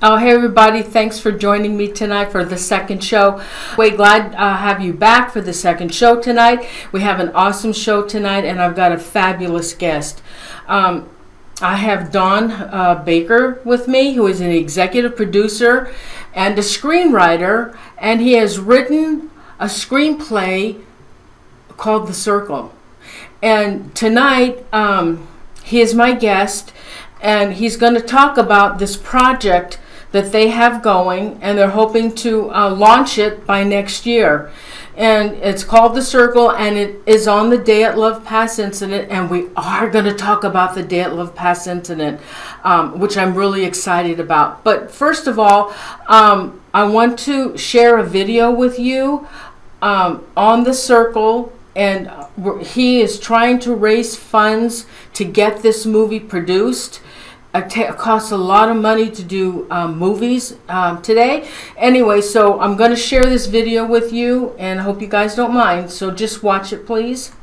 Oh, hey everybody, thanks for joining me tonight for the second show. We're glad to have you back for the second show tonight. We have an awesome show tonight and I've got a fabulous guest. I have Don Baker with me, who is an executive producer and a screenwriter, and he has written a screenplay called The Circle. And tonight he is my guest, and he's going to talk about this project that they have going, and they're hoping to launch it by next year. And it's called The Circle, and it is on the Dyatlov Pass incident, and we are going to talk about the Dyatlov Pass incident, which I'm really excited about. But first of all, I want to share a video with you on The Circle, and he is trying to raise funds to get this movie produced. It costs a lot of money to do movies today. Anyway, so I'm going to share this video with you, and I hope you guys don't mind. So just watch it, please.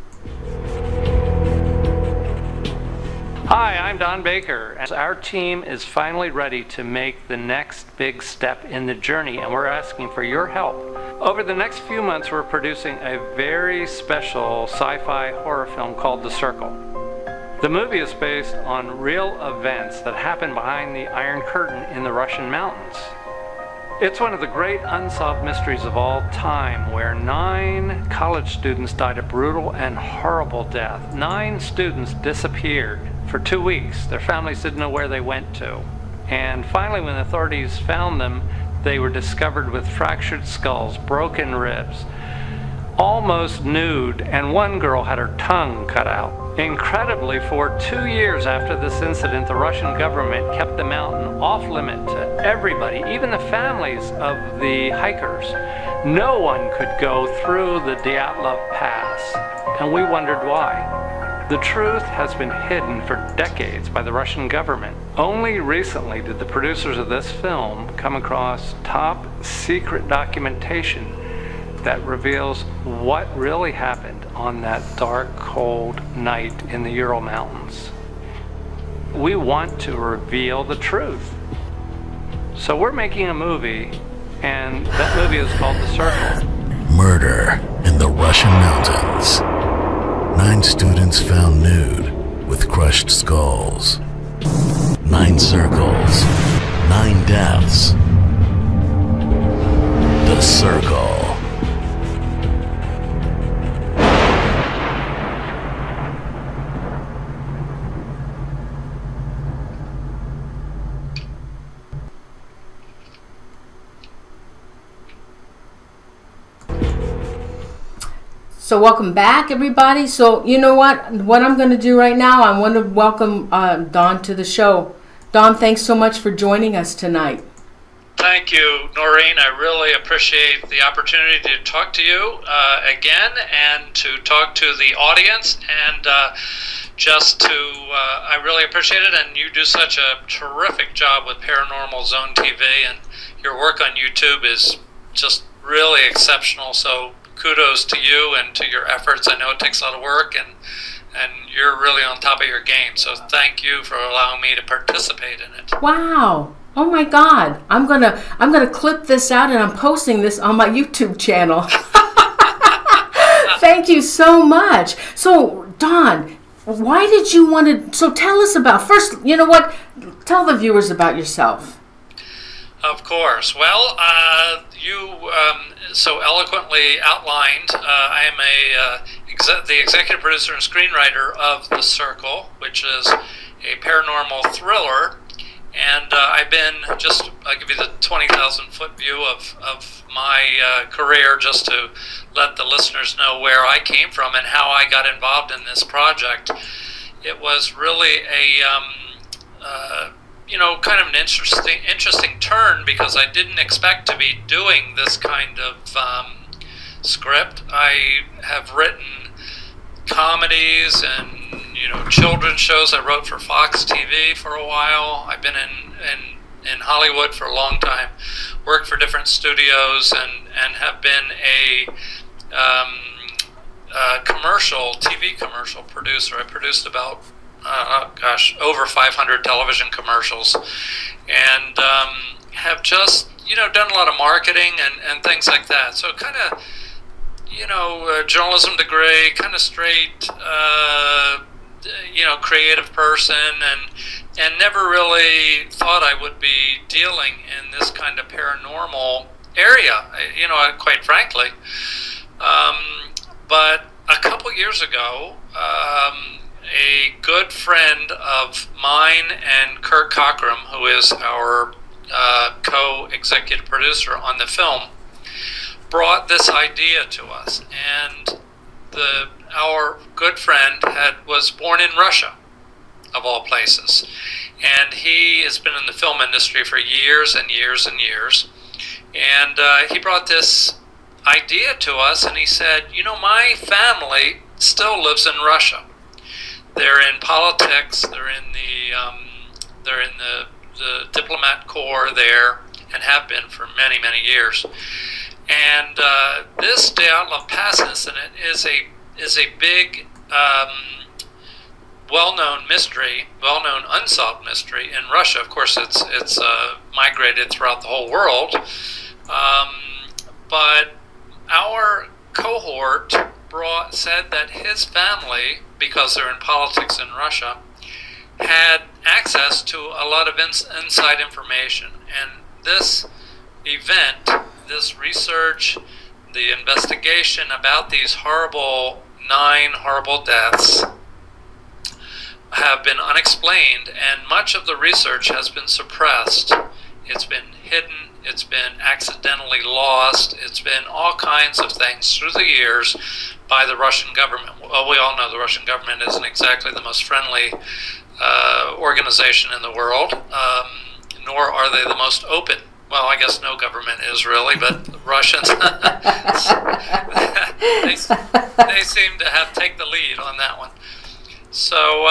Hi, I'm Don Baker. Our team is finally ready to make the next big step in the journey, and we're asking for your help. Over the next few months, we're producing a very special sci-fi horror film called The Circle. The movie is based on real events that happened behind the Iron Curtain in the Russian mountains. It's one of the great unsolved mysteries of all time, where 9 college students died a brutal and horrible death. 9 students disappeared for 2 weeks. Their families didn't know where they went to. And finally, when authorities found them, they were discovered with fractured skulls, broken ribs, almost nude, and one girl had her tongue cut out. Incredibly, for 2 years after this incident, the Russian government kept the mountain off limit to everybody, even the families of the hikers. No one could go through the Dyatlov Pass, and we wondered why. The truth has been hidden for decades by the Russian government. Only recently did the producers of this film come across top secret documentation that reveals what really happened on that dark, cold night in the Ural Mountains. We want to reveal the truth. So we're making a movie, and that movie is called The Circle. Murder in the Russian mountains. 9 students found nude with crushed skulls. 9 circles. 9 deaths. The Circle. So welcome back, everybody. So you know what I'm going to do right now, I want to welcome Don to the show. Don, thanks so much for joining us tonight. Thank you, Noreen. I really appreciate the opportunity to talk to you again, and to talk to the audience, and I really appreciate it. And you do such a terrific job with Paranormal Zone TV, and your work on YouTube is just really exceptional. So kudos to you and to your efforts. I know it takes a lot of work, and you're really on top of your game. So thank you for allowing me to participate in it. Wow. Oh my God. I'm gonna clip this out, and I'm posting this on my YouTube channel. Thank you so much. So Don, why did you want to, so tell us about, first, you know what, tell the viewers about yourself. Of course. Well, you so eloquently outlined, I am the executive producer and screenwriter of The Circle, which is a paranormal thriller. And I've been, I'll give you the 20,000-foot view of my career, just to let the listeners know where I came from and how I got involved in this project. It was really a kind of an interesting turn, because I didn't expect to be doing this kind of script. I have written comedies and children's shows. I wrote for Fox TV for a while. I've been in Hollywood for a long time, worked for different studios, and have been a TV commercial producer. I produced about over 500 television commercials, and have just, done a lot of marketing and things like that. So kind of, journalism degree, kind of straight, creative person, and never really thought I would be dealing in this kind of paranormal area, quite frankly. But a couple years ago, a good friend of mine and Kurt Cockrum, who is our co-executive producer on the film, brought this idea to us. And our good friend was born in Russia, of all places. And he has been in the film industry for years and years and years. And he brought this idea to us, and he said, my family still lives in Russia. They're in politics. They're in the diplomat corps there, and have been for many, many years. And this Dyatlov Pass incident is a big, well-known mystery, well-known unsolved mystery in Russia. Of course, it's migrated throughout the whole world. But our cohort said that his family, because they're in politics in Russia, had access to a lot of inside information. And this event, this research, the investigation about these 9 horrible deaths have been unexplained, and much of the research has been suppressed. It's been hidden, it's been accidentally lost, it's been all kinds of things through the years by the Russian government. Well, we all know the Russian government isn't exactly the most friendly organization in the world, nor are they the most open. Well, I guess no government is really, but the Russians, they seem to take the lead on that one. So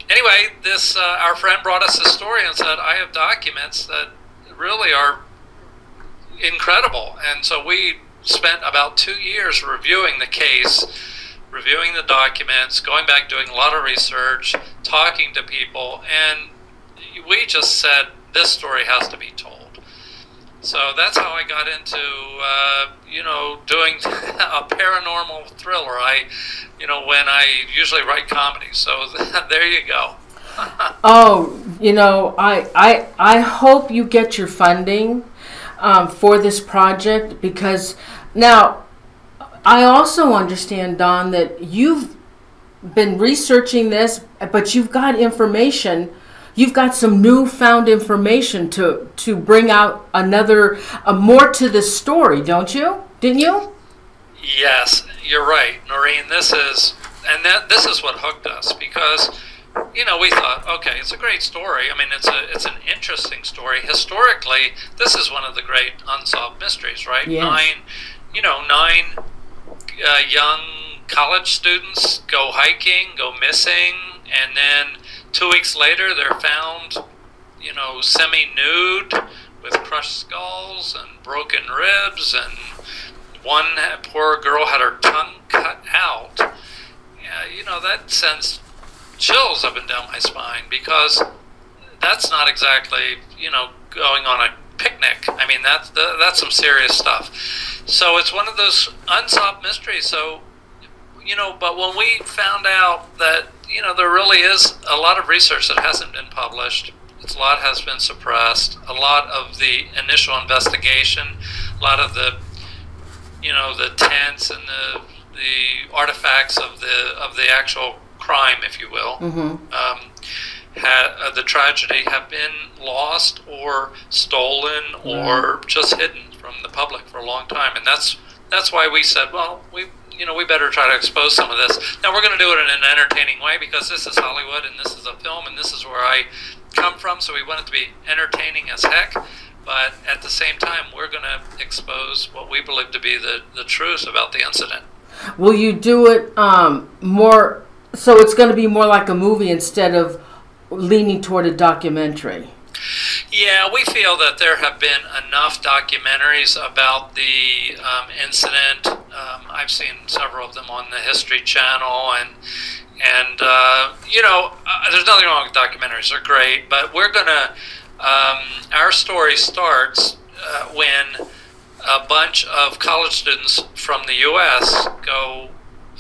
anyway, our friend brought us this story and said, I have documents that really are incredible. And so we spent about 2 years reviewing the case, reviewing the documents, going back, doing a lot of research, talking to people, and we just said, this story has to be told. So that's how I got into, doing a paranormal thriller. When I usually write comedy. So there you go. I hope you get your funding for this project, because now I also understand, Don, that you've been researching this, but you've got information. You've got some newfound information to bring out more to the story, don't you? Didn't you? Yes, you're right, Noreen. This is what hooked us, because we thought, okay, it's a great story. I mean, it's an interesting story. Historically, this is one of the great unsolved mysteries, right? Yes. 9 young college students go hiking, go missing, and then 2 weeks later they're found, semi-nude with crushed skulls and broken ribs, and one poor girl had her tongue cut out. That sends chills up and down my spine, because that's not exactly, going on a picnic. I mean, that's some serious stuff. So it's one of those unsolved mysteries. So, but when we found out that, there really is a lot of research that hasn't been published, a lot has been suppressed, a lot of the initial investigation, a lot of the, the tents and the artifacts of the actual crime, if you will, the tragedy, have been lost or stolen or just hidden from the public for a long time. And that's why we said, well, we better try to expose some of this. Now, we're going to do it in an entertaining way, because this is Hollywood and this is a film and this is where I come from, so we want it to be entertaining as heck. But at the same time, we're going to expose what we believe to be the truth about the incident. Will you do it more, so it's going to be more like a movie instead of leaning toward a documentary? Yeah, we feel that there have been enough documentaries about the incident. I've seen several of them on the History Channel, and there's nothing wrong with documentaries. They're great, but we're going to Our story starts when a bunch of college students from the U.S.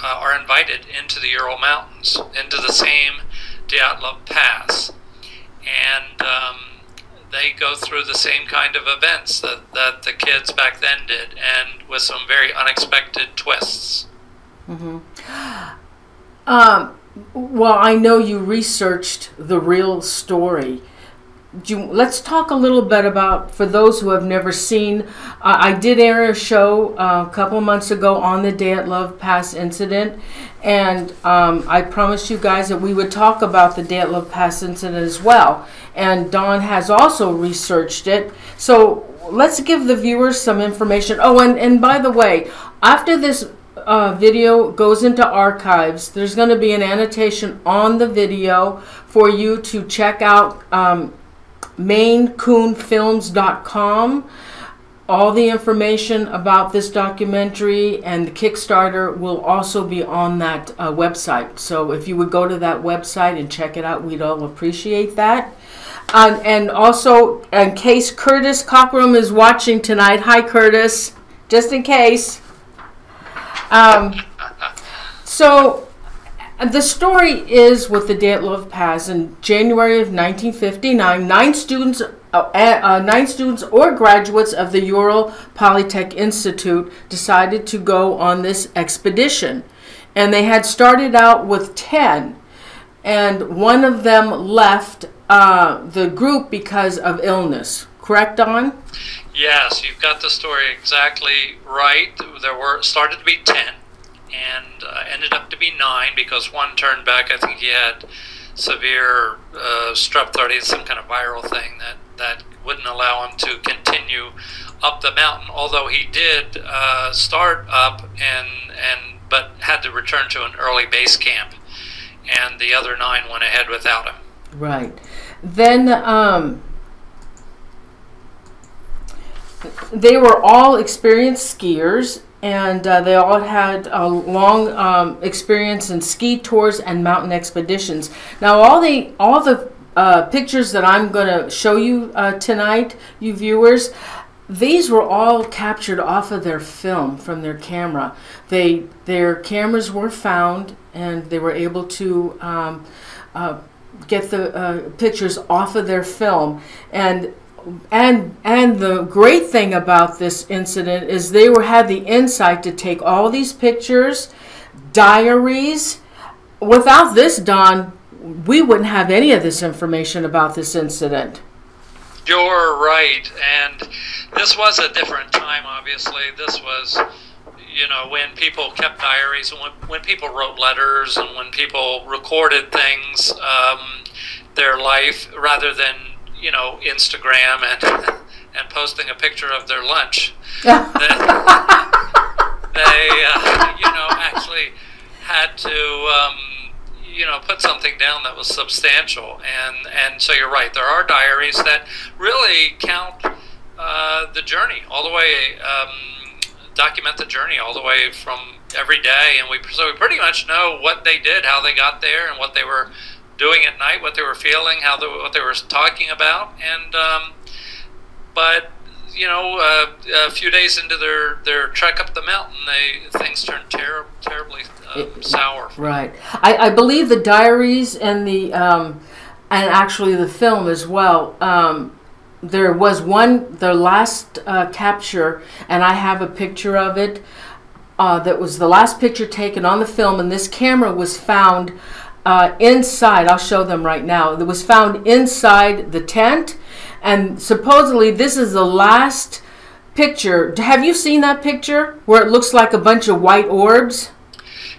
are invited into the Ural Mountains, into the same Dyatlov Pass, and they go through the same kind of events that the kids back then did, and with some very unexpected twists. Mm-hmm. Well, I know you researched the real story. Let's talk a little bit about, for those who have never seen, I did air a show a couple months ago on the Dyatlov Pass incident, and I promised you guys that we would talk about the Dyatlov Pass incident as well. And Don has also researched it. So let's give the viewers some information. Oh, and by the way, after this video goes into archives, there's going to be an annotation on the video for you to check out maincoonfilms.com. All the information about this documentary and the Kickstarter will also be on that website. So if you would go to that website and check it out, we'd all appreciate that. And also, in case Curtis Cockrum is watching tonight, hi Curtis, just in case. So the story is with the Dyatlov Pass. In January of 1959, nine students or graduates of the Ural Polytech Institute decided to go on this expedition. And they had started out with 10, and one of them left the group because of illness. Correct, Don? Yes, you've got the story exactly right. There started to be 10, and ended up to be 9 because one turned back. I think he had severe strep throat, some kind of viral thing that wouldn't allow him to continue up the mountain. Although he did start up but had to return to an early base camp, and the other 9 went ahead without him. Right. Then they were all experienced skiers, and they all had a long experience in ski tours and mountain expeditions. Now, all the pictures that I'm going to show you tonight, you viewers, these were all captured off of their film from their camera. Their cameras were found, and they were able to get the pictures off of their film. And the great thing about this incident is they had the insight to take all these pictures, diaries. Without this, Don, we wouldn't have any of this information about this incident. You're right, and this was a different time, obviously. This was, when people kept diaries, and when people wrote letters, and when people recorded things, their life, rather than, Instagram and posting a picture of their lunch. they actually had to, put something down that was substantial. And so you're right, there are diaries that really count the journey all the way, document the journey all the way from every day. And so we pretty much know what they did, how they got there, and what they were doing at night, what they were feeling, what they were talking about. And but a few days into their trek up the mountain, things turned terribly sour. Right. I believe the diaries and and actually the film as well. There was their last capture, and I have a picture of it. That was the last picture taken on the film, and this camera was found inside. I'll show them right now. It was found inside the tent, and supposedly this is the last picture. Have you seen that picture where it looks like a bunch of white orbs?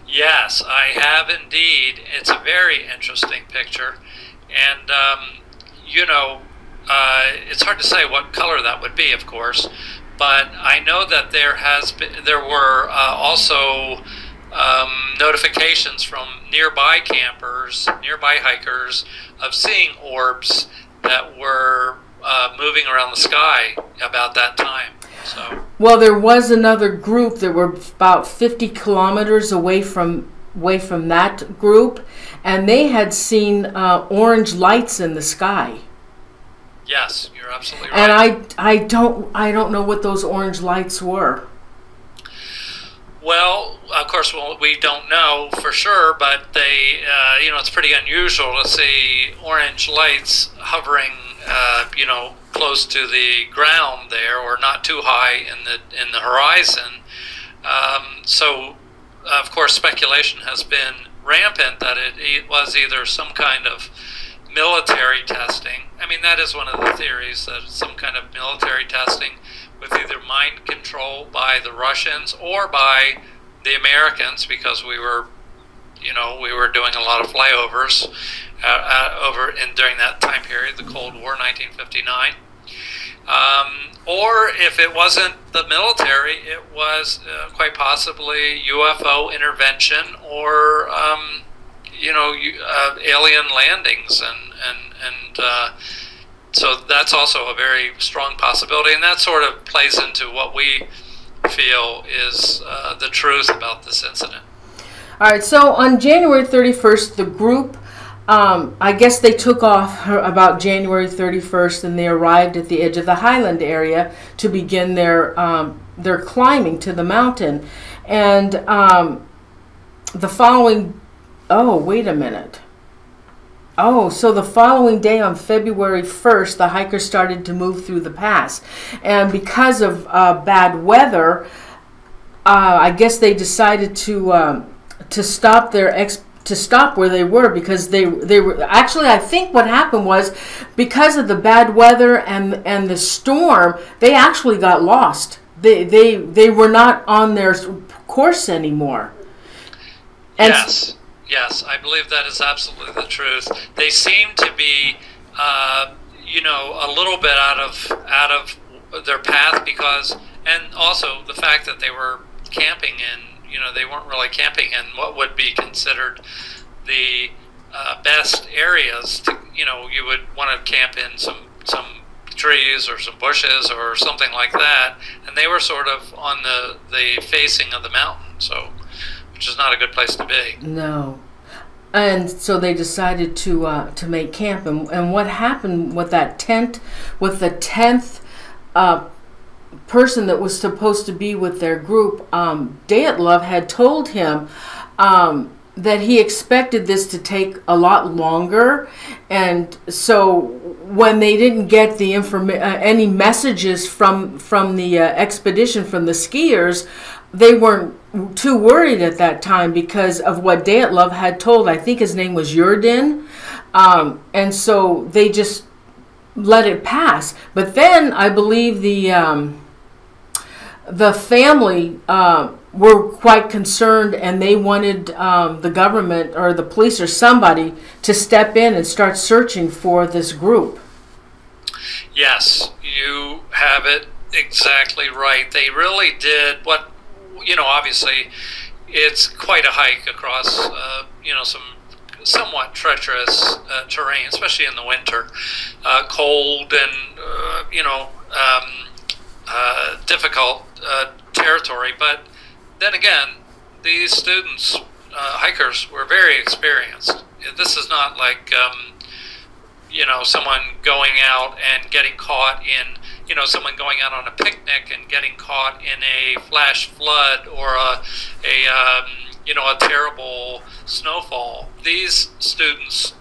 Yes, I have indeed. It's a very interesting picture, and it's hard to say what color that would be, of course, but I know that there were also notifications from nearby campers, nearby hikers, of seeing orbs that were moving around the sky about that time. So, well, there was another group that were about 50 kilometers away from that group, and they had seen orange lights in the sky. Yes, you're absolutely right. And I don't know what those orange lights were. Well, of course, we don't know for sure, but they, it's pretty unusual to see orange lights hovering, close to the ground there, or not too high in the horizon. So, of course, speculation has been rampant that it was either some kind of military testing. I mean, that is one of the theories, that it's some kind of military testing with either mind control by the Russians or by the Americans, because we were doing a lot of flyovers during that time period, the Cold War, 1959. Or if it wasn't the military, it was quite possibly UFO intervention, or alien landings, and so that's also a very strong possibility, and that sort of plays into what we feel is the truth about this incident. All right, so on January 31st, the group, I guess they took off about January 31st, and they arrived at the edge of the Highland area to begin their climbing to the mountain. And the following, oh, wait a minute. Oh, so the following day on February 1st, the hikers started to move through the pass. And because of bad weather, I guess they decided to stop to stop where they were, because they were actually, I think what happened was, because of the bad weather and the storm, they actually got lost. They were not on their course anymore. And Yes, I believe that is absolutely the truth. They seem to be, a little bit out of their path, because, and also the fact that they were camping in, they weren't really camping in what would be considered the best areas. You would want to camp in some trees or some bushes or something like that, and they were sort of on the facing of the mountain, so, which is not a good place to be. No. And so they decided to make camp. And what happened with that tent, with the 10th person that was supposed to be with their group, Dyatlov had told him that he expected this to take a lot longer. And so when they didn't get the any messages from the expedition, from the skiers, they weren't too worried at that time because of what Dyatlov had told. I think his name was Yurdin. And so they just let it pass. But then I believe the family were quite concerned, and they wanted the government or the police or somebody to step in and start searching for this group. Yes, you have it exactly right. They really did what, obviously it's quite a hike across, some somewhat treacherous terrain, especially in the winter, cold and, difficult territory. But then again, these students, hikers, were very experienced. This is not like, someone going out and getting caught in, someone going out on a picnic and getting caught in a flash flood or a terrible snowfall. These students,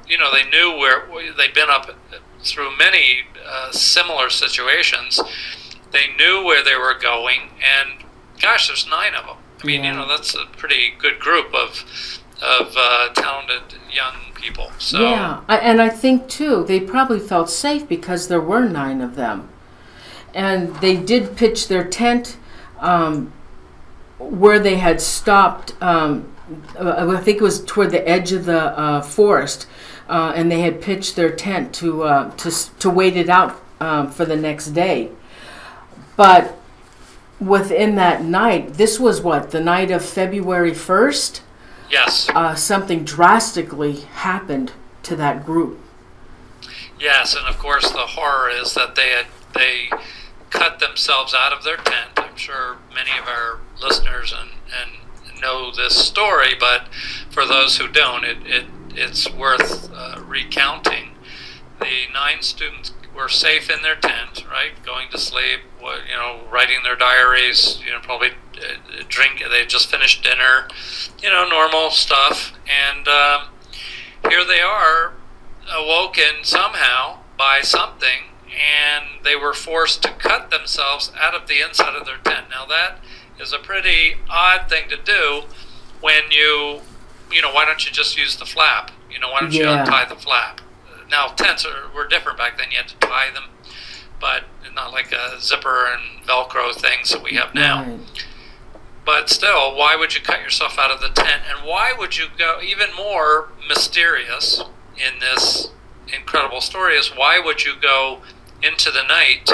they knew where they'd been up through many similar situations. They knew where they were going, and gosh, there's 9 of them. I mean, that's a pretty good group of talented young people. So yeah, and I think too they probably felt safe because there were 9 of them, and they did pitch their tent where they had stopped. I think it was toward the edge of the forest, and they had pitched their tent to wait it out for the next day. But within that night, this was the night of February 1st? Yes. Something drastically happened to that group. Yes, and of course the horror is that they cut themselves out of their tent. I'm sure many of our listeners and know this story, but for those who don't, it's worth recounting. The 9 students were safe in their tent, right, going to sleep, writing their diaries, probably they just finished dinner, normal stuff. And here they are, awoken somehow by something, and they were forced to cut themselves out of the inside of their tent. Now that is a pretty odd thing to do when why don't you just use the flap? Why don't you untie the flap? Now, tents were different back then. You had to tie them, but not like a zipper and Velcro things that we have now. Right. But still, why would you cut yourself out of the tent? And why would you go, even more mysterious in this incredible story is, why would you go into the night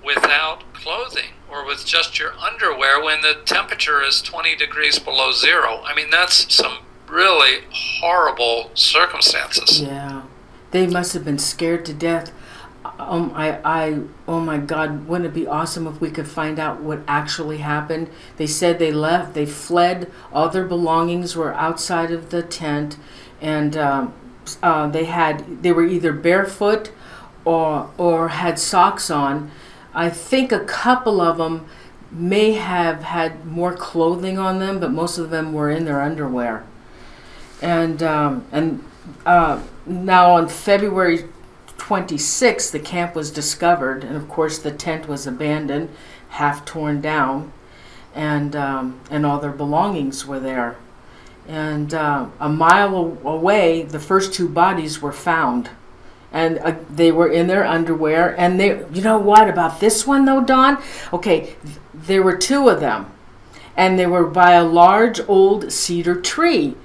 without clothing or with just your underwear when the temperature is 20 degrees below zero? I mean, that's some really horrible circumstances. Yeah. They must have been scared to death. Oh my God, wouldn't it be awesome if we could find out what actually happened? They said they left, they fled, all their belongings were outside of the tent, and they were either barefoot or had socks on. I think a couple of them may have had more clothing on them, but most of them were in their underwear. And now on February 26th, the camp was discovered, and of course the tent was abandoned, half torn down, and all their belongings were there. And a mile away, the first two bodies were found, and they were in their underwear. And you know what about this one though, Don? Okay, there were two of them, and they were by a large old cedar tree,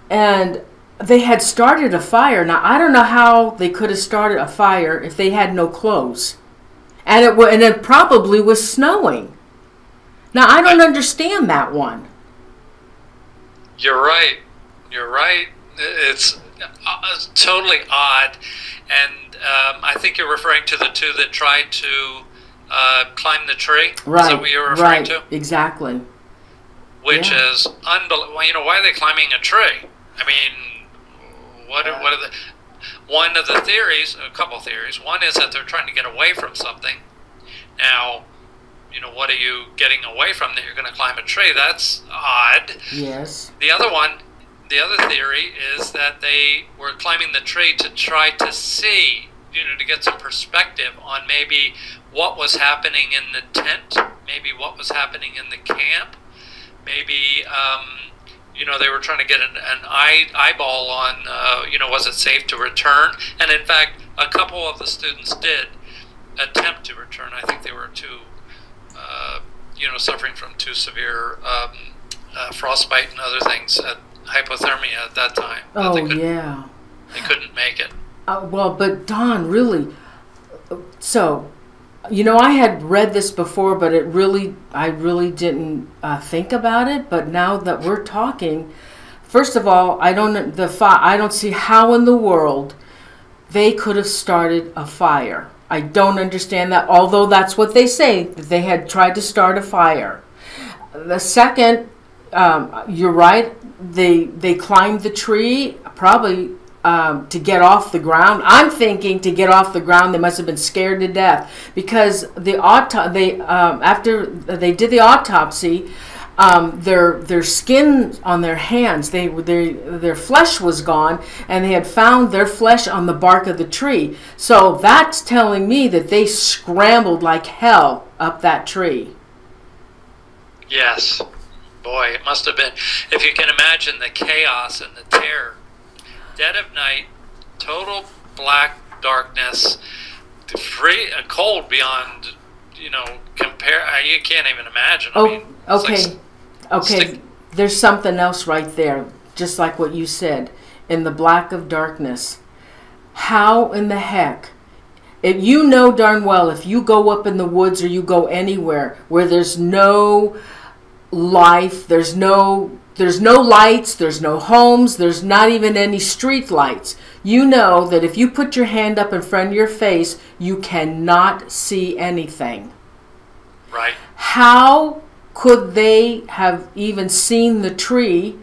and they had started a fire. Now, I don't know how they could have started a fire if they had no clothes. And it probably was snowing. Now, I don't understand that one. You're right. It's totally odd. And I think you're referring to the two that tried to climb the tree. Right. Is that what you're referring to? Exactly. Which is unbelievable. Why are they climbing a tree? I mean, what are the... One of the theories, a couple theories. One is that they're trying to get away from something. Now, what are you getting away from that you're going to climb a tree? That's odd. Yes. The other theory is that they were climbing the tree to try to see, to get some perspective on maybe what was happening in the tent, maybe what was happening in the camp, maybe... they were trying to get an eyeball on, was it safe to return? And in fact, a couple of the students did attempt to return. I think they were suffering from too severe frostbite and other things, hypothermia at that time. They couldn't make it. Well, but Don, really, so... I had read this before, but I really didn't think about it. But now that we're talking, first of all, I don't see how in the world they could have started a fire. I don't understand that, although that's what they say, that they had tried to start a fire. The second, you're right, they climbed the tree, probably to get off the ground. I'm thinking to get off the ground, they must have been scared to death, because after they did the autopsy, their skin on their hands, their flesh was gone, and they had found their flesh on the bark of the tree. So that's telling me that they scrambled like hell up that tree. Yes, boy, it must have been. If you can imagine the chaos and the terror. Dead of night, total black darkness, cold beyond, compare. You can't even imagine. Okay. There's something else right there, just like what you said, in the black of darkness. How in the heck? If you know darn well, if you go up in the woods or you go anywhere where there's no life, there's no lights, there's no homes, there's not even any street lights. You know that if you put your hand up in front of your face, you cannot see anything. Right. How could they have even seen the tree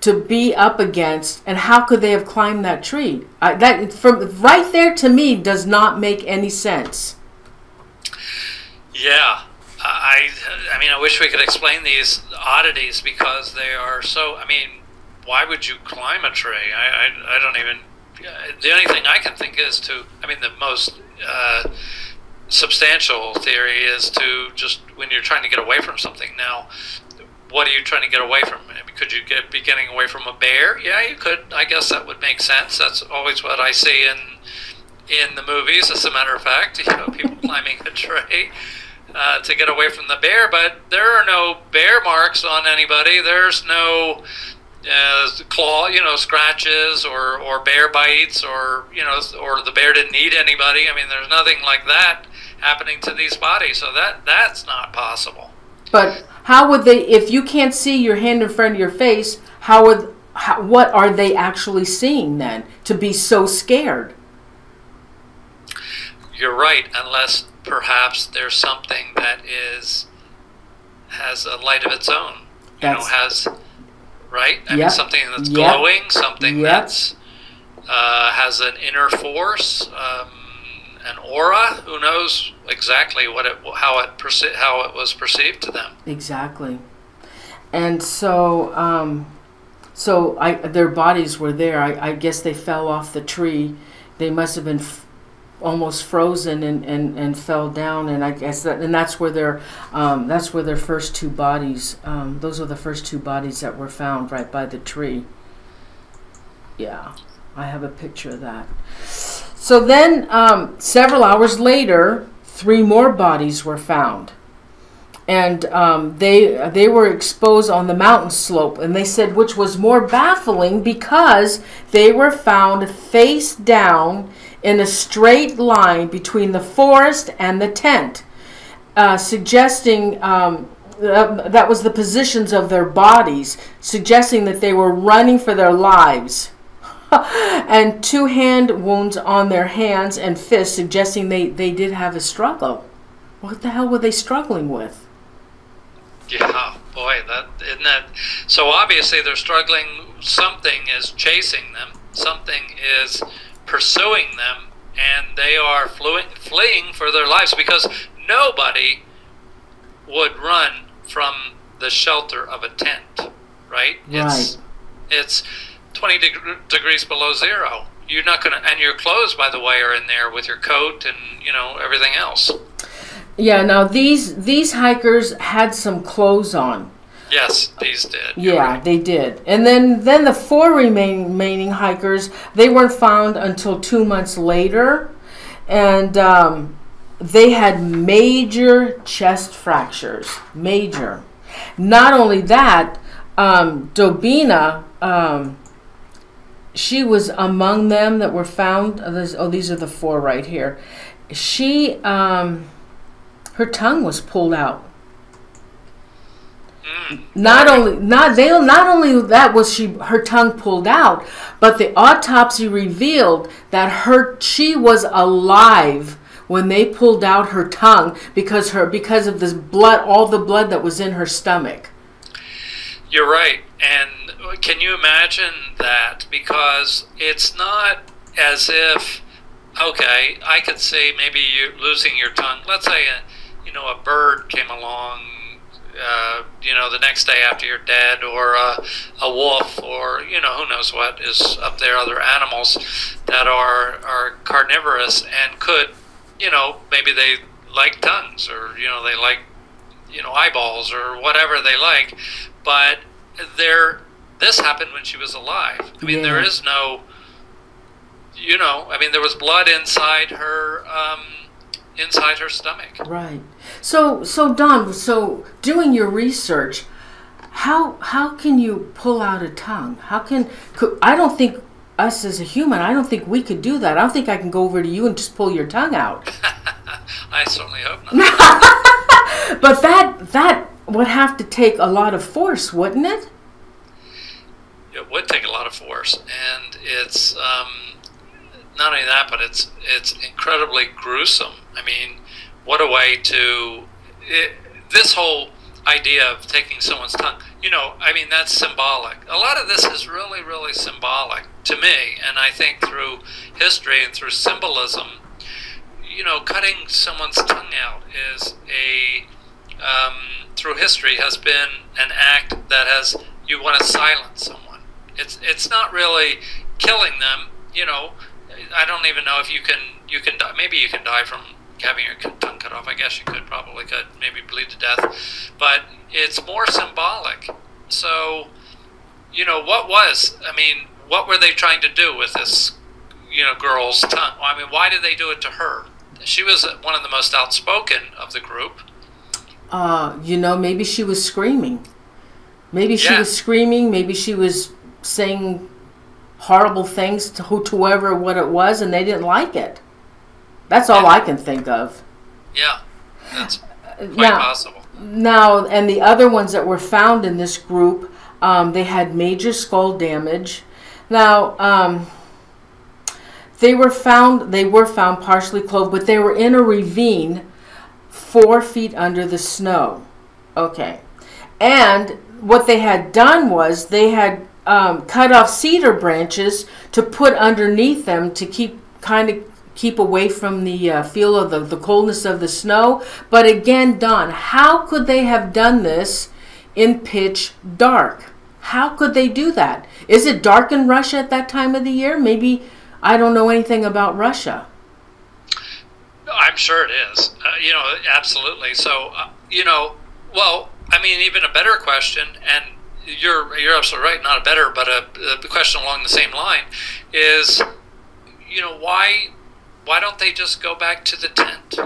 to be up against, and how could they have climbed that tree? That from right there to me does not make any sense. Yeah, I mean, I wish we could explain these oddities because they are so. I mean, why would you climb a tree? I don't even. The only thing I can think is to. I mean, the most substantial theory is to just when you're trying to get away from something. Now, what are you trying to get away from? Could you be getting away from a bear? Yeah, you could. I guess that would make sense. That's always what I see in the movies. As a matter of fact, people climbing a tree to get away from the bear. But there are no bear marks on anybody. There's no claw, scratches or bear bites, or or the bear didn't eat anybody. I mean, there's nothing like that happening to these bodies. So that's not possible. But how would they, if you can't see your hand in front of your face, what are they actually seeing then to be so scared? You're right, unless perhaps there's something that has a light of its own. Right? I mean, something that's glowing, something that's has an inner force, an aura. Who knows exactly how it was perceived to them? Exactly. And so their bodies were there. I guess they fell off the tree. They must have been almost frozen and fell down. And I guess that's where their first two bodies. Those are the first two bodies that were found right by the tree. Yeah, I have a picture of that. So then, several hours later, 3 more bodies were found, and they were exposed on the mountain slope. And they said, which was more baffling because they were found face down in a straight line between the forest and the tent, suggesting that was the positions of their bodies, suggesting that they were running for their lives. And 2 hand wounds on their hands and fists, suggesting they did have a struggle. What the hell were they struggling with? Yeah, boy, isn't that so? Obviously, they're struggling. Something is chasing them. Something is pursuing them, and they are fleeing for their lives, because nobody would run from the shelter of a tent, right? Right. It's 20 degrees below zero. You're not going to, and your clothes, by the way, are in there with your coat and, everything else. Yeah, now these hikers had some clothes on. Yes, these did. Yeah, right. They did. And then the 4 remaining hikers, they weren't found until 2 months later. And they had major chest fractures. Major. Not only that, Dobina, she was among them that were found. These are the 4 right here. She, her tongue was pulled out. Not only that was her tongue pulled out, but the autopsy revealed that she was alive when they pulled out her tongue because of this blood, all the blood that was in her stomach. You're right. And can you imagine that? Because it's not as if, okay, I could say maybe you're losing your tongue. Let's say a bird came along, the next day after you're dead, or a wolf, or who knows what is up there, other animals that are carnivorous and could, maybe they like tongues, or they like eyeballs, or whatever they like, but this happened when she was alive. I mean, there is no, there was blood inside her stomach. Right. So Don, doing your research, how can you pull out a tongue? I don't think us as a human, I don't think we could do that. I don't think I can go over to you and just pull your tongue out. I certainly hope not. But that would have to take a lot of force, wouldn't it? It would take a lot of force, and it's not only that, but it's incredibly gruesome. I mean, what a way to this whole idea of taking someone's tongue, I mean, that's symbolic. A lot of this is really, really symbolic to me, and I think through history and through symbolism, cutting someone's tongue out is through history has been an act that you want to silence someone. It's not really killing them, I don't even know if you can die. Maybe you can die from having your tongue cut off. I guess you probably could, maybe bleed to death, but it's more symbolic. So, what were they trying to do with this, girl's tongue? I mean, why did they do it to her? She was one of the most outspoken of the group. Maybe she was screaming. Maybe she was screaming. Maybe she was saying horrible things to whoever what it was, and they didn't like it. That's all I can think of. Yeah, that's quite possible. Now, and the other ones that were found in this group, they had major skull damage. Now, they were found partially clothed, but they were in a ravine 4 feet under the snow. Okay. And what they had done was they had cut off cedar branches to put underneath them to keep away from the feel of the coldness of the snow. But again, Don, how could they have done this in pitch dark? How could they do that? Is it dark in Russia at that time of the year? Maybe I don't know anything about Russia. I'm sure it is. Absolutely. So, well, I mean, even a better question, and you're absolutely right, not a better, but a question along the same line is, why don't they just go back to the tent?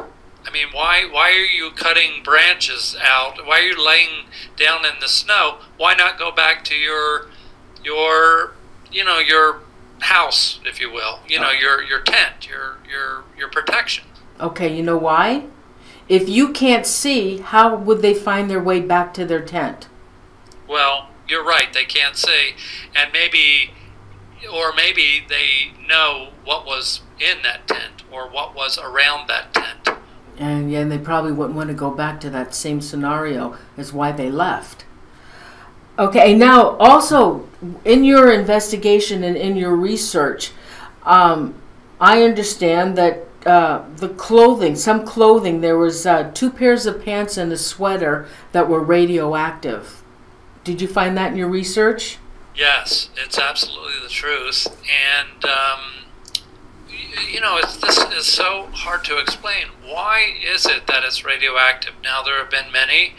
I mean, why are you cutting branches out? Why are you laying down in the snow? Why not go back to your house, if you will, your tent, your protection. Okay, you know why? If you can't see, how would they find their way back to their tent? Well, you're right, they can't see, and maybe they know what was in that tent or what was around that tent. And they probably wouldn't want to go back to that same scenario as why they left. Okay, now also in your investigation and in your research, I understand that some clothing, there was 2 pairs of pants and a sweater that were radioactive. Did you find that in your research? Yes, it's absolutely the truth. And, this is so hard to explain. Why is it that it's radioactive? Now, there have been many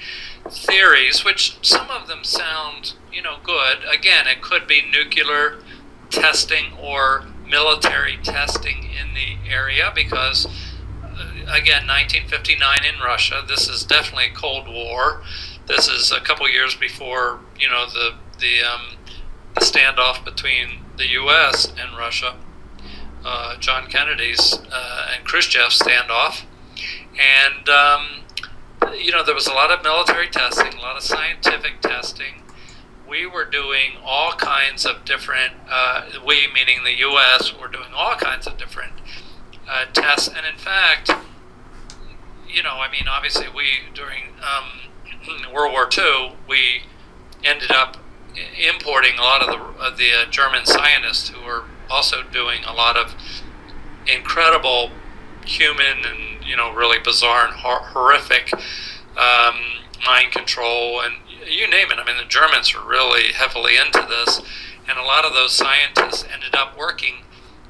theories, which some of them sound, good. Again, it could be nuclear testing or military testing in the area because, again, 1959 in Russia, this is definitely Cold War. This is a couple years before, the standoff between the U.S. and Russia, John Kennedy's and Khrushchev's standoff. And, there was a lot of military testing, a lot of scientific testing. We were doing all kinds of different, we meaning the U.S., were doing all kinds of different tests. And in fact, obviously during World War II, we ended up importing a lot of the German scientists who were also doing a lot of incredible human and, really bizarre and horrific mind control and you name it. I mean, the Germans were really heavily into this, and a lot of those scientists ended up working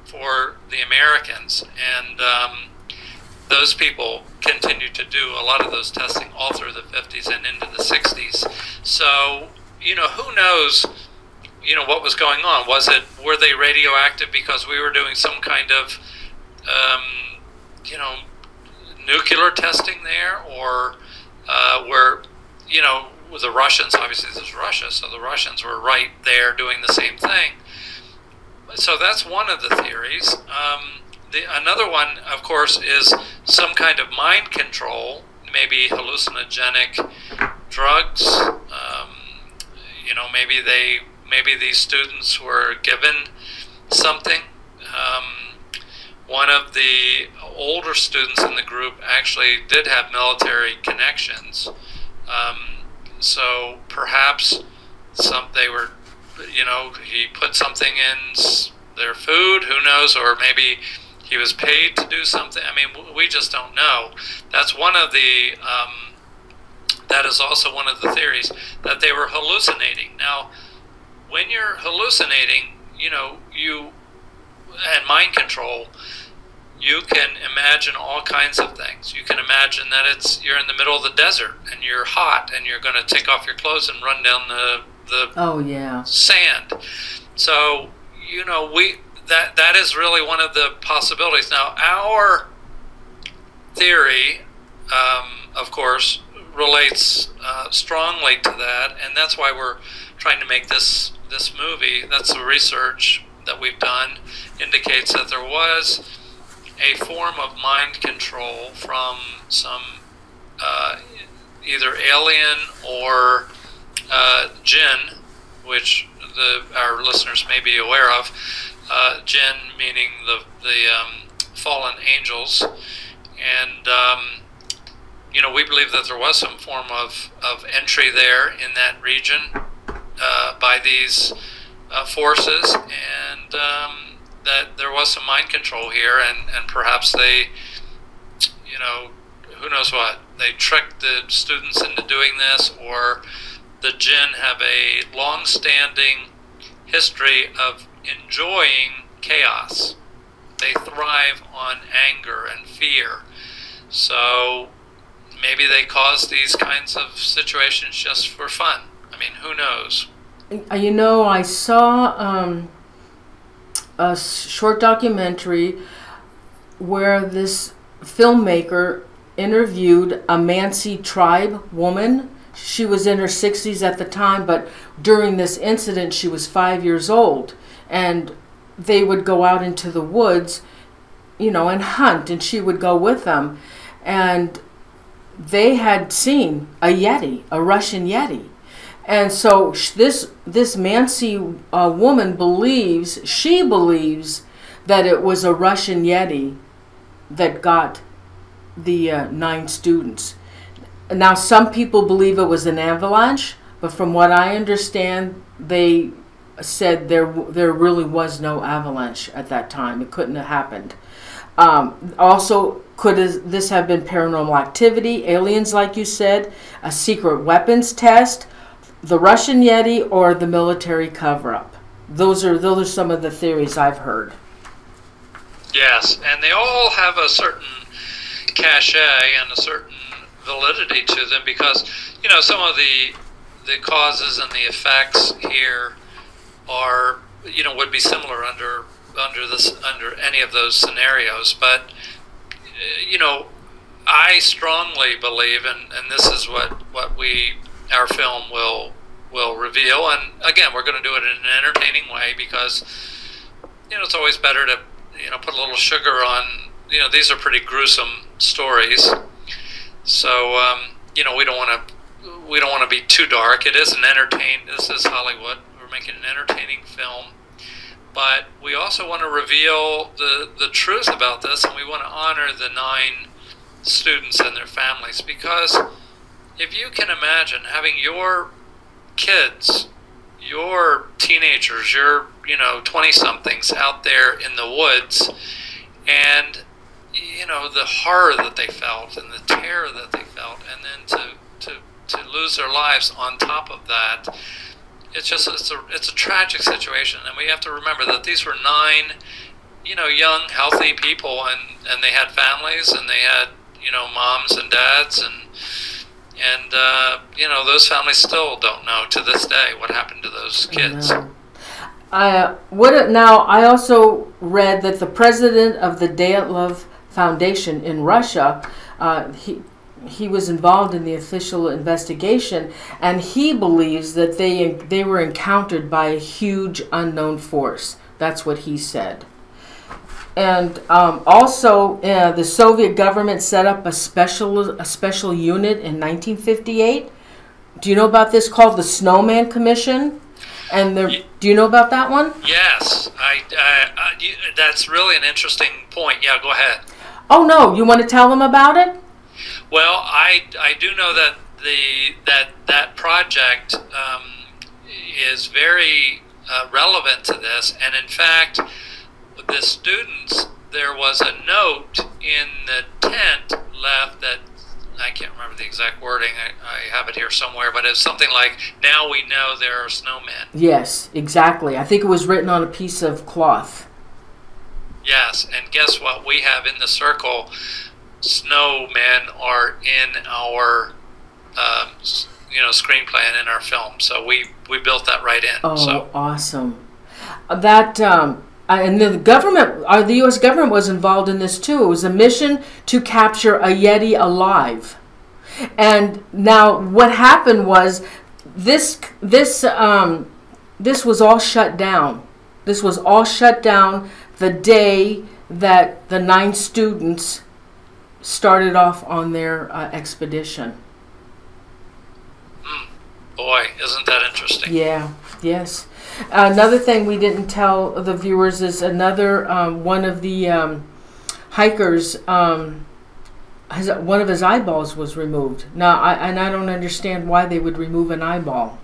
for the Americans, and those people continued to do a lot of those testing all through the 50s and into the 60s. So, who knows, what was going on? Were they radioactive because we were doing some kind of, nuclear testing there, or the Russians, obviously this is Russia, so the Russians were right there doing the same thing. So that's one of the theories. Another one, of course, is some kind of mind control, maybe hallucinogenic drugs. Maybe these students were given something. One of the older students in the group actually did have military connections. So perhaps they were, he put something in their food, who knows, or maybe he was paid to do something. I mean, we just don't know. That's one of the, that is also one of the theories, that they were hallucinating. Now, when you're hallucinating, and mind control, you can imagine all kinds of things. You can imagine that you're in the middle of the desert and you're hot and you're going to take off your clothes and run down the sand. So, that is really one of the possibilities. Now, our theory, of course, relates strongly to that, and that's why we're trying to make this movie. That's the research that we've done indicates that there was a form of mind control from some either alien or jinn, which our listeners may be aware of. Jinn meaning the fallen angels, and we believe that there was some form of entry there in that region by these forces, and that there was some mind control here, and perhaps they, who knows what, they tricked the students into doing this, or the jinn have a long-standing history of enjoying chaos. They thrive on anger and fear. So maybe they cause these kinds of situations just for fun. I mean, who knows? I saw a short documentary where this filmmaker interviewed a Mansi tribe woman. She was in her 60s at the time, but during this incident she was 5 years old, and they would go out into the woods, and hunt, and she would go with them, and they had seen a Yeti, a Russian Yeti. And so this Mansi woman believes that it was a Russian Yeti that got the 9 students. Now, some people believe it was an avalanche, but from what I understand, they said there really was no avalanche at that time. It couldn't have happened. Also, could this have been paranormal activity, aliens like you said, a secret weapons test, the Russian Yeti, or the military cover-up? Those are some of the theories I've heard. Yes, and they all have a certain cachet and a certain validity to them, because some of the causes and the effects here are would be similar under any of those scenarios. But I strongly believe, and this is what our film will reveal, and again, we're going to do it in an entertaining way, because it's always better to put a little sugar on. These are pretty gruesome stories, so we don't want to be too dark. It is this is Hollywood. We're making an entertaining film, but we also want to reveal the truth about this, and we want to honor the 9 students and their families, because if you can imagine having your kids, your teenagers, your 20-somethings out there in the woods, and the horror that they felt and the terror that they felt, and then to lose their lives on top of that, it's a tragic situation. And we have to remember that these were 9 young, healthy people, and they had families, and they had moms and dads, and those families still don't know to this day what happened to those kids. Now, I also read that the president of the Dyatlov Foundation in Russia, he was involved in the official investigation, and he believes that they were encountered by a huge unknown force. That's what he said. And also, the Soviet government set up a special unit in 1958. Do you know about this, called the Snowman Commission? And do you know about that one? Yes, that's really an interesting point. Yeah, go ahead. Oh no, you want to tell them about it? Well, I do know that that project is very relevant to this, and in fact, the students, there was a note in the tent left that, I can't remember the exact wording, I have it here somewhere, but it's something like, "Now we know there are snowmen." Yes, exactly. I think it was written on a piece of cloth. Yes, and guess what? We have in the circle, snowmen are in our screenplay and in our film. So we built that right in. Oh, so. Awesome. That and the government, the U.S. government was involved in this too. It was a mission to capture a Yeti alive. And now what happened was this was all shut down. This was all shut down the day that the 9 students started off on their expedition. Boy, isn't that interesting? Yeah, yes. Another thing we didn't tell the viewers is another one of the hikers, one of his eyeballs was removed. Now, I don't understand why they would remove an eyeball.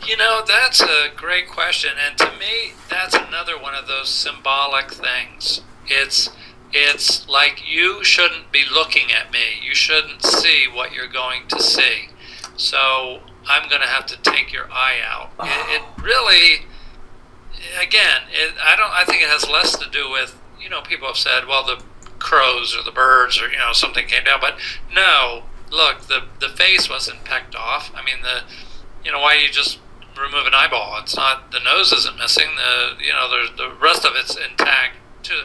You know, that's a great question, and to me, that's another one of those symbolic things. It's like, you shouldn't be looking at me. You shouldn't see what you're going to see. So I'm going to have to take your eye out. Oh. It really, again, I think it has less to do with, people have said, well, the crows or the birds or, something came down. But no, look, the face wasn't pecked off. I mean, why you just remove an eyeball? It's not, the nose isn't missing. The rest of it's intact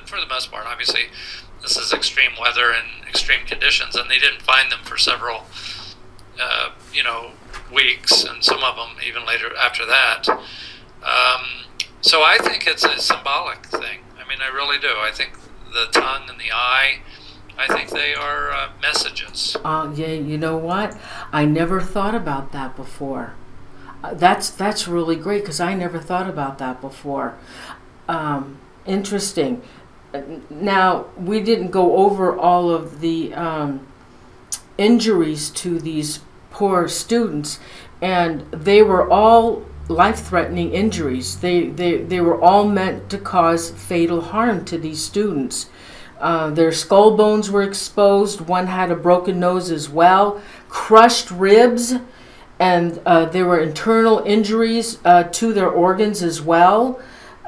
for the most part. Obviously, this is extreme weather and extreme conditions, and they didn't find them for several weeks, and some of them even later after that. So I think it's a symbolic thing. I mean, I really do. I think the tongue and the eye, I think they are messages. Yeah, you know what? I never thought about that before. That's really great, because I never thought about that before. Interesting. Now, we didn't go over all of the injuries to these poor students, and they were all life-threatening injuries. They were all meant to cause fatal harm to these students. Their skull bones were exposed. One had a broken nose as well, crushed ribs, and there were internal injuries to their organs as well.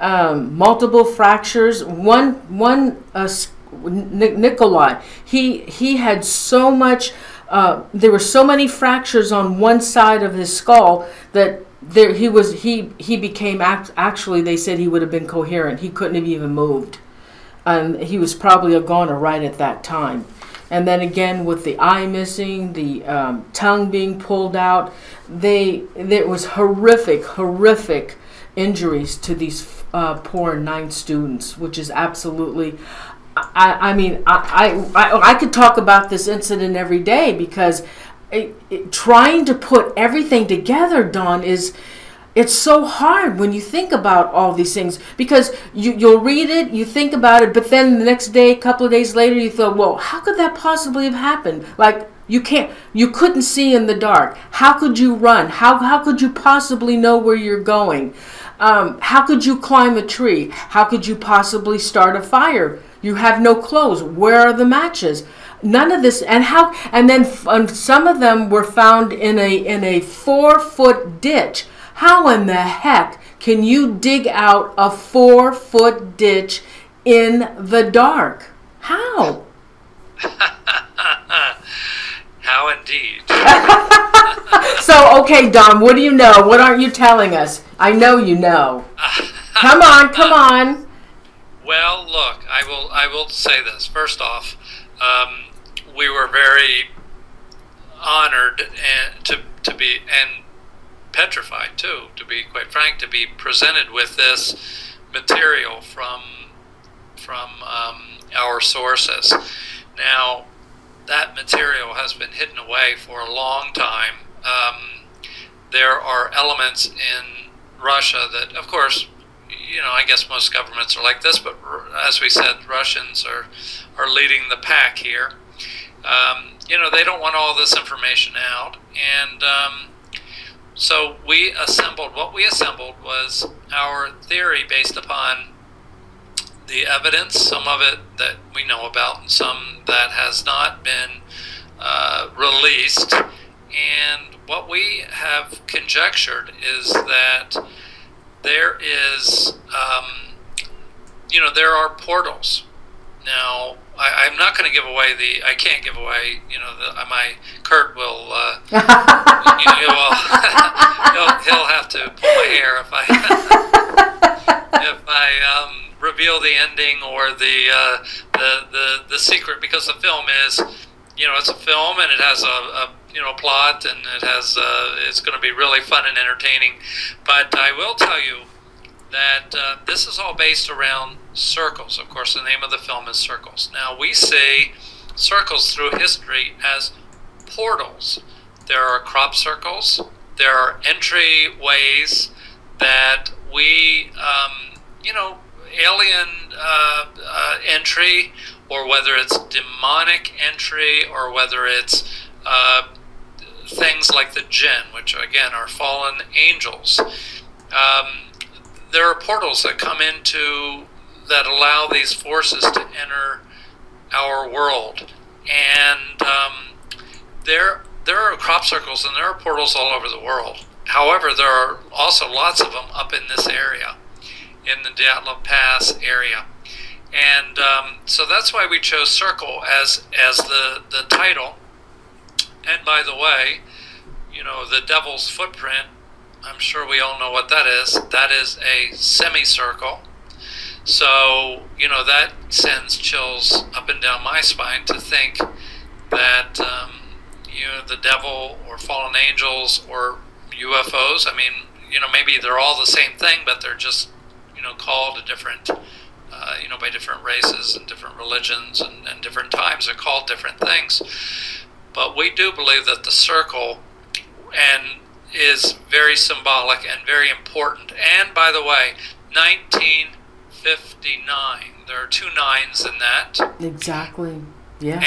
Multiple fractures. Nikolai, he had so much. There were so many fractures on one side of his skull that he became actually, they said he would have been coherent. He couldn't have even moved, and he was probably a goner right at that time. And then again, with the eye missing, the tongue being pulled out, there was horrific injuries to these poor 9 students, which is absolutely. I mean, I could talk about this incident every day, because trying to put everything together, Dawn, it's so hard when you think about all these things, because you'll read it, you think about it, but then the next day, a couple of days later, you thought, well, how could that possibly have happened? Like, you couldn't see in the dark. How could you run? How could you possibly know where you're going? How could you climb a tree? How could you possibly start a fire? You have no clothes. Where are the matches? None of this. And then some of them were found in a 4-foot ditch. How in the heck can you dig out a 4-foot ditch in the dark? How? How indeed. So, okay, Don, what do you know? What aren't you telling us? I know you know. Come on. Well, look, I will say this. First off, we were very honored to be, and petrified too, to be quite frank, to be presented with this material from our sources. Now, that material has been hidden away for a long time. There are elements in Russia that, of course, I guess most governments are like this, but as we said, Russians are leading the pack here. you know, they don't want all this information out. And so what we assembled was our theory based upon the evidence, some of it that we know about and some that has not been released. And what we have conjectured is that there is, you know, there are portals. Now, I'm not going to give away I can't give away, you know, my Kurt will, you know, he'll have to pull my hair if I reveal the ending or the secret, because the film is, you know, it's a film and it has a you know, plot, and it has it's going to be really fun and entertaining. But I will tell you that this is all based around circles. Of course, the name of the film is Circles. Now, we see circles through history as portals. There are crop circles. There are entryways that we, you know, alien entry, or whether it's demonic entry, or whether it's things like the jinn, which again are fallen angels. There are portals that come into, that allow these forces to enter our world, and there are crop circles and there are portals all over the world. However, there are also lots of them up in this area, in the Dyatlov Pass area, and so that's why we chose Circle as the title. And by the way, you know, the devil's footprint, I'm sure we all know what that is. That is a semicircle. So, you know, that sends chills up and down my spine to think that, you know, the devil or fallen angels or UFOs, I mean, you know, maybe they're all the same thing, but they're just, you know, called a different, you know, by different races and different religions and different times. They're called different things. But we do believe that the circle is very symbolic and very important. And by the way, 1959. There are 2 9s in that. Exactly. Yeah.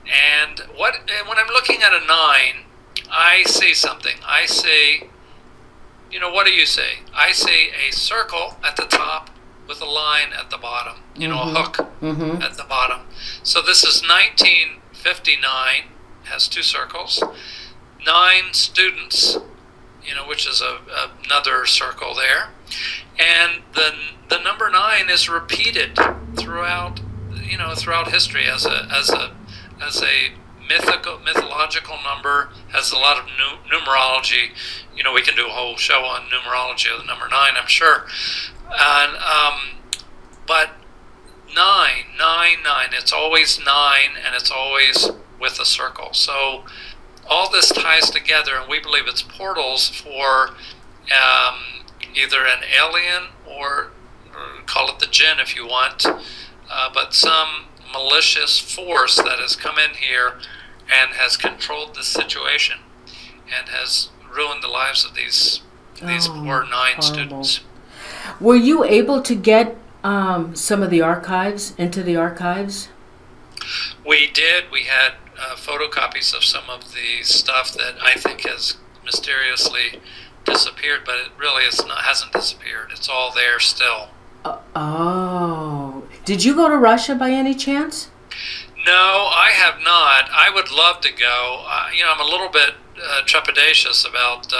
And when I'm looking at a 9, I see something. I see, you know, what do you see? I see a circle at the top with a line at the bottom. You know, a hook at the bottom. So this is 1959. Has 2 circles, 9 students, you know, which is another circle there, and the number 9 is repeated throughout, you know, throughout history as a mythological number. Has a lot of numerology. You know, we can do a whole show on numerology of the number 9, I'm sure, and but 9, 9, 9. It's always 9, and it's always with a circle. So all this ties together, and we believe it's portals for either an alien or call it the jinn if you want, but some malicious force that has come in here and has controlled this situation and has ruined the lives of these poor 9 students. Were you able to get some of the archives, into the archives? We did. We had photocopies of some of the stuff that I think has mysteriously disappeared, but it really hasn't disappeared. It's all there still. Oh. Did you go to Russia by any chance? No, I have not. I would love to go. You know, I'm a little bit trepidatious about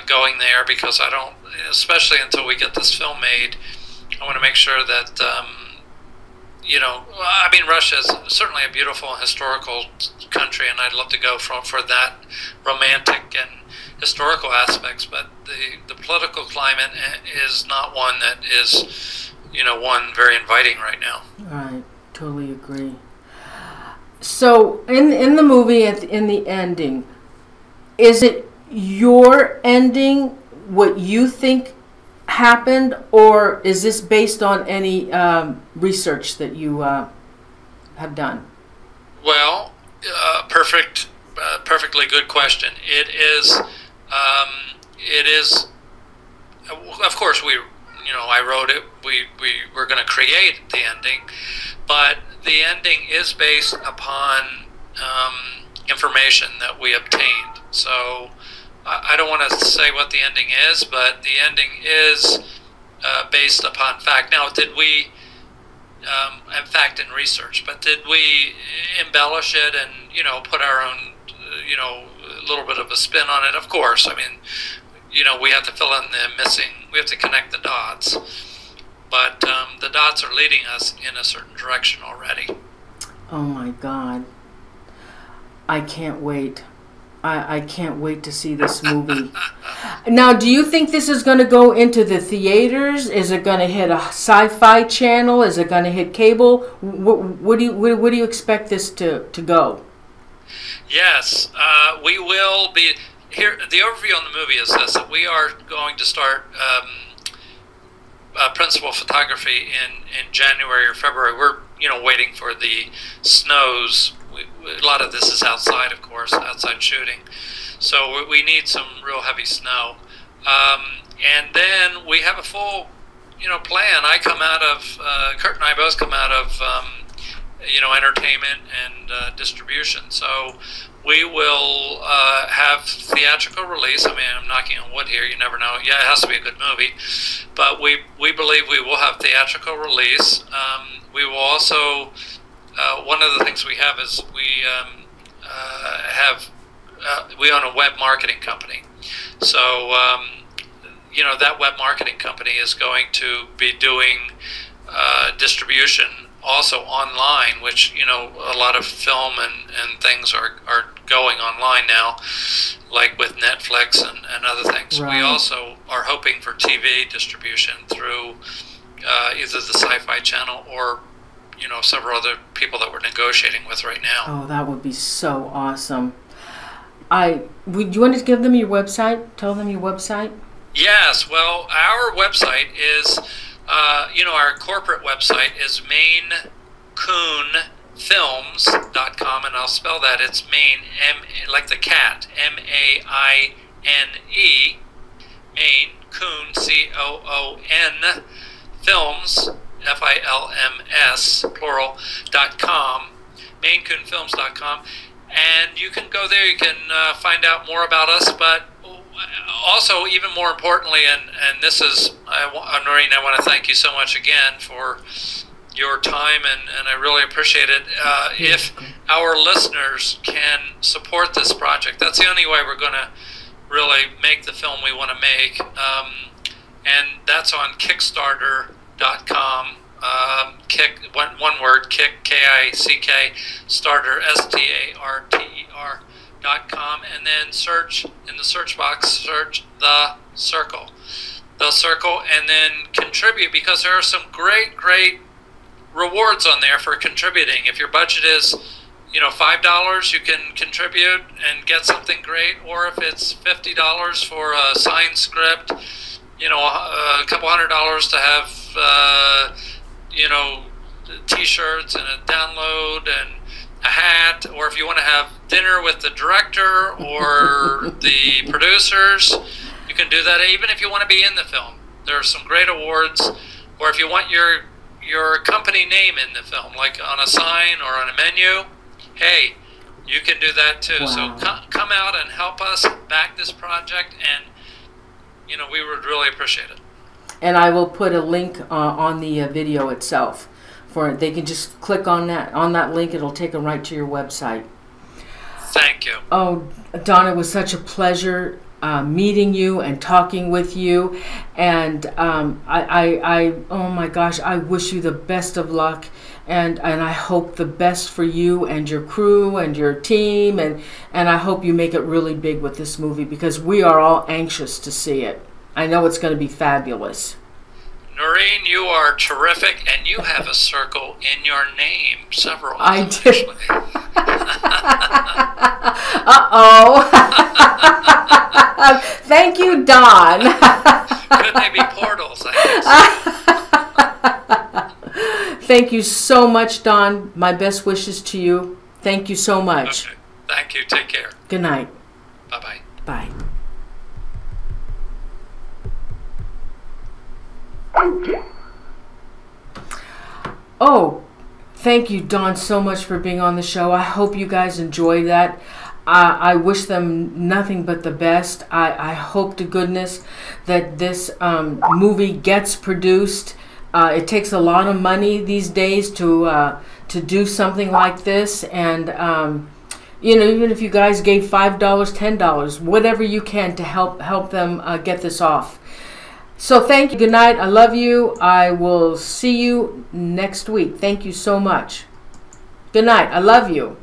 going there, because I don't, especially until we get this film made, I want to make sure that you know, I mean, Russia is certainly a beautiful historical country, and I'd love to go for that romantic and historical aspects, but the political climate is not one that is, you know, one very inviting right now. Right, totally agree. So, in the movie, in the ending, is it your ending, what you think happened, or is this based on any research that you have done? Well, perfectly good question. It is. Of course, I wrote it. We were going to create the ending, but the ending is based upon information that we obtained. So I don't want to say what the ending is, but the ending is based upon fact. Now, did we, in fact, in research, but did we embellish it and, put our own, a little bit of a spin on it? Of course. I mean, we have to fill in the missing, we have to connect the dots. But the dots are leading us in a certain direction already. Oh my God. I can't wait. I can't wait to see this movie. Now, do you think this is going to go into the theaters? Is it going to hit a sci-fi channel? Is it going to hit cable? Where do you expect this to go? Yes, we will be here. The overview on the movie is this: that we are going to start principal photography in January or February. We're waiting for the snows. A lot of this is outside, of course, outside shooting. So we need some real heavy snow. And then we have a full, plan. I come out of, Kurt and I both come out of, entertainment and distribution. So we will have theatrical release. I mean, I'm knocking on wood here. You never know. Yeah, it has to be a good movie. But we believe we will have theatrical release. We will also... one of the things we have is we own a web marketing company. So, that web marketing company is going to be doing distribution also online, which, a lot of film and things are going online now, like with Netflix and other things. Right. We also are hoping for TV distribution through either the Sci-Fi Channel or several other people that we're negotiating with right now. Oh, that would be so awesome. Would you want to give them your website? Tell them your website? Yes. Well, our website is, our corporate website is maincoonfilms.com, and I'll spell that. It's Maine, like the cat, MAINE, Maine, Coon, COON, films, FILMS, plural, .com, maincoonfilms.com, and you can go there. You can find out more about us, but also, even more importantly, and this is, Noreen, I want to thank you so much again for your time, and I really appreciate it. If our listeners can support this project, that's the only way we're going to really make the film we want to make, and that's on Kickstarter.com. Kick, one word, kick, K-I-C-K, starter, STARTER.com, and then search, in the search box, search The Circle, and then contribute, because there are some great rewards on there for contributing. If your budget is, $5, you can contribute and get something great, or if it's $50 for a signed script, a couple $100 to have, t-shirts and a download and a hat, or if you want to have dinner with the director or the producers, you can do that. Even if you want to be in the film, there are some great awards. Or if you want your company name in the film, like on a sign or on a menu, hey, you can do that too. Wow. So come out and help us back this project, and we would really appreciate it. And I will put a link on the video itself. They can just click on that link. It'll take them right to your website. Thank you. Oh, Don, it was such a pleasure meeting you and talking with you. And oh my gosh, I wish you the best of luck. And I hope the best for you and your crew and your team. And I hope you make it really big with this movie, because we are all anxious to see it. I know it's going to be fabulous. Noreen, you are terrific, and you have a circle in your name. Several. I did. Uh-oh. Thank you, Don. Could they be portals? I guess. Thank you so much, Don. My best wishes to you. Thank you so much. Okay. Thank you. Take care. Good night. Bye-bye. Bye. Oh, Thank you, Dawn, so much for being on the show. I hope you guys enjoyed that. I wish them nothing but the best. I hope to goodness that this movie gets produced. It takes a lot of money these days to do something like this, and you know, even if you guys gave $5, $10, whatever you can to help them get this off. So thank you. Good night. I love you. I will see you next week. Thank you so much. Good night. I love you.